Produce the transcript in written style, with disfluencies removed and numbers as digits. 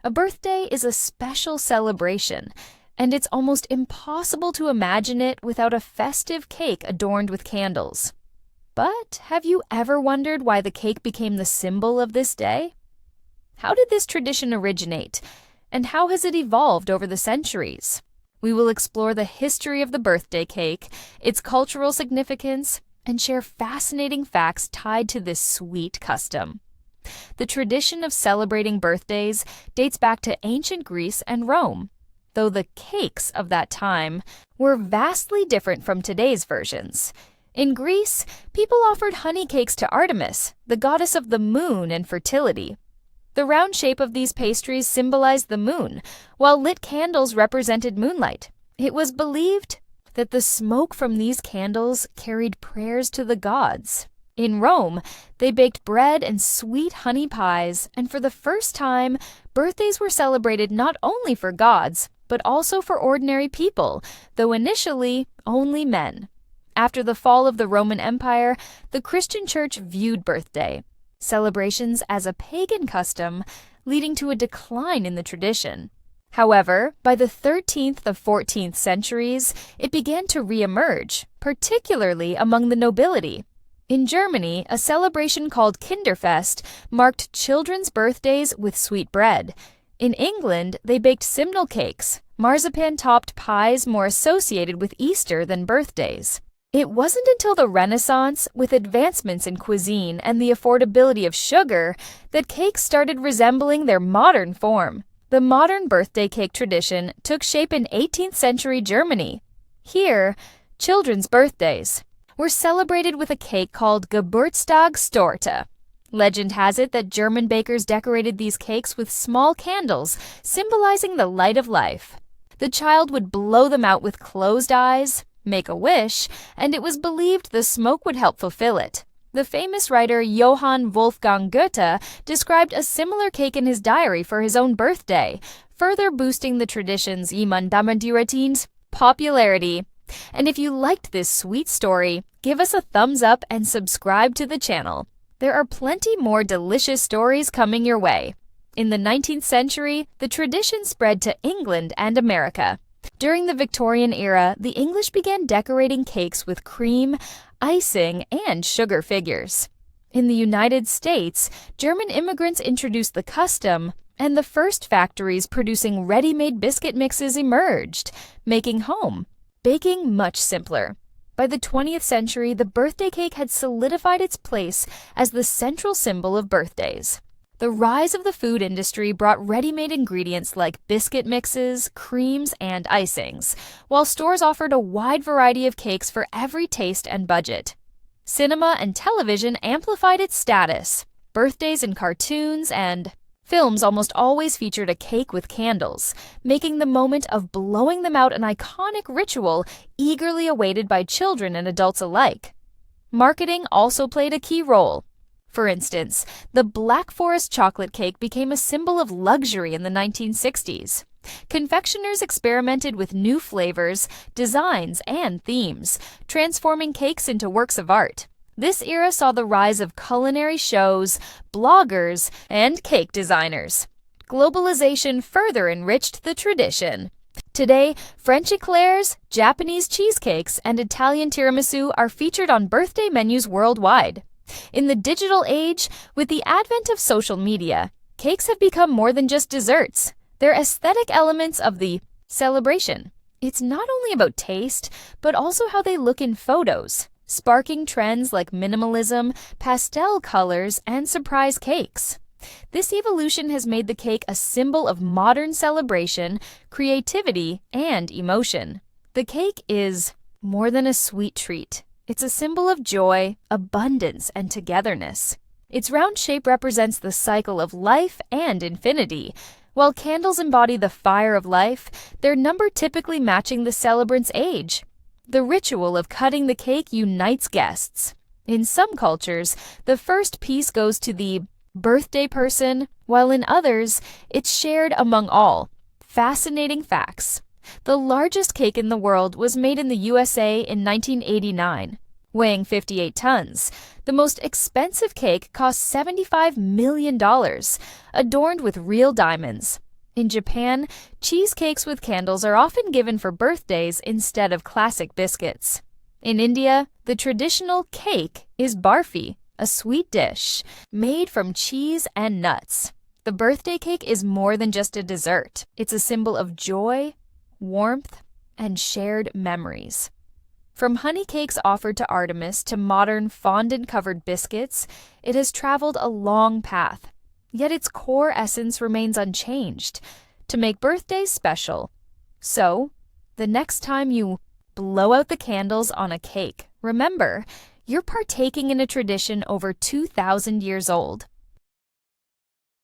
A birthday is a special celebration, and it's almost impossible to imagine it without a festive cake adorned with candles. But have you ever wondered why the cake became the symbol of this day? How did this tradition originate, and how has it evolved over the centuries? We will explore the history of the birthday cake, its cultural significance, and share fascinating facts tied to this sweet custom. The tradition of celebrating birthdays dates back to ancient Greece and Rome, though the cakes of that time were vastly different from today's versions. In Greece, people offered honey cakes to Artemis, the goddess of the moon and fertility. The round shape of these pastries symbolized the moon, while lit candles represented moonlight. It was believed that the smoke from these candles carried prayers to the gods. In Rome, they baked bread and sweet honey pies, and for the first time, birthdays were celebrated not only for gods, but also for ordinary people, though initially only men. After the fall of the Roman Empire, the Christian Church viewed birthday celebrations as a pagan custom, leading to a decline in the tradition. However, by the 13th and 14th centuries, it began to re-emerge, particularly among the nobility. In Germany, a celebration called Kinderfest marked children's birthdays with sweet bread. In England, they baked simnel cakes, marzipan-topped pies more associated with Easter than birthdays. It wasn't until the Renaissance, with advancements in cuisine and the affordability of sugar, that cakes started resembling their modern form. The modern birthday cake tradition took shape in 18th century Germany. Here, children's birthdays were celebrated with a cake called Geburtstagstorte. Legend has it that German bakers decorated these cakes with small candles, symbolizing the light of life. The child would blow them out with closed eyes, make a wish, and it was believed the smoke would help fulfill it. The famous writer Johann Wolfgang Goethe described a similar cake in his diary for his own birthday, further boosting the tradition's popularity. And if you liked this sweet story, give us a thumbs up and subscribe to the channel. There are plenty more delicious stories coming your way. In the 19th century, the tradition spread to England and America. During the Victorian era, the English began decorating cakes with cream, icing, and sugar figures. In the United States, German immigrants introduced the custom, and the first factories producing ready-made biscuit mixes emerged, making home baking much simpler. By the 20th century, the birthday cake had solidified its place as the central symbol of birthdays. The rise of the food industry brought ready-made ingredients like biscuit mixes, creams, and icings, while stores offered a wide variety of cakes for every taste and budget. Cinema and television amplified its status. Birthdays in cartoons and films almost always featured a cake with candles, making the moment of blowing them out an iconic ritual eagerly awaited by children and adults alike. Marketing also played a key role. For instance, the Black Forest chocolate cake became a symbol of luxury in the 1960s. Confectioners experimented with new flavors, designs, and themes, transforming cakes into works of art. This era saw the rise of culinary shows, bloggers, and cake designers. Globalization further enriched the tradition. Today, French eclairs, Japanese cheesecakes, and Italian tiramisu are featured on birthday menus worldwide. In the digital age, with the advent of social media, cakes have become more than just desserts. They're aesthetic elements of the celebration. It's not only about taste, but also how they look in photos, sparking trends like minimalism, pastel colors, and surprise cakes. This evolution has made the cake a symbol of modern celebration, creativity, and emotion. The cake is more than a sweet treat. It's a symbol of joy, abundance, and togetherness. Its round shape represents the cycle of life and infinity. While candles embody the fire of life, their number typically matching the celebrant's age. The ritual of cutting the cake unites guests. In some cultures, the first piece goes to the birthday person, while in others, it's shared among all. Fascinating facts. The largest cake in the world was made in the USA in 1989, weighing 58 tons. The most expensive cake cost $75 million, adorned with real diamonds. In Japan, cheesecakes with candles are often given for birthdays instead of classic biscuits. In India, the traditional cake is barfi, a sweet dish made from cheese and nuts. The birthday cake is more than just a dessert. It's a symbol of joy, warmth, and shared memories. From honey cakes offered to Artemis to modern fondant-covered biscuits, it has traveled a long path. Yet its core essence remains unchanged, to make birthdays special. So, the next time you blow out the candles on a cake, remember, you're partaking in a tradition over 2,000 years old.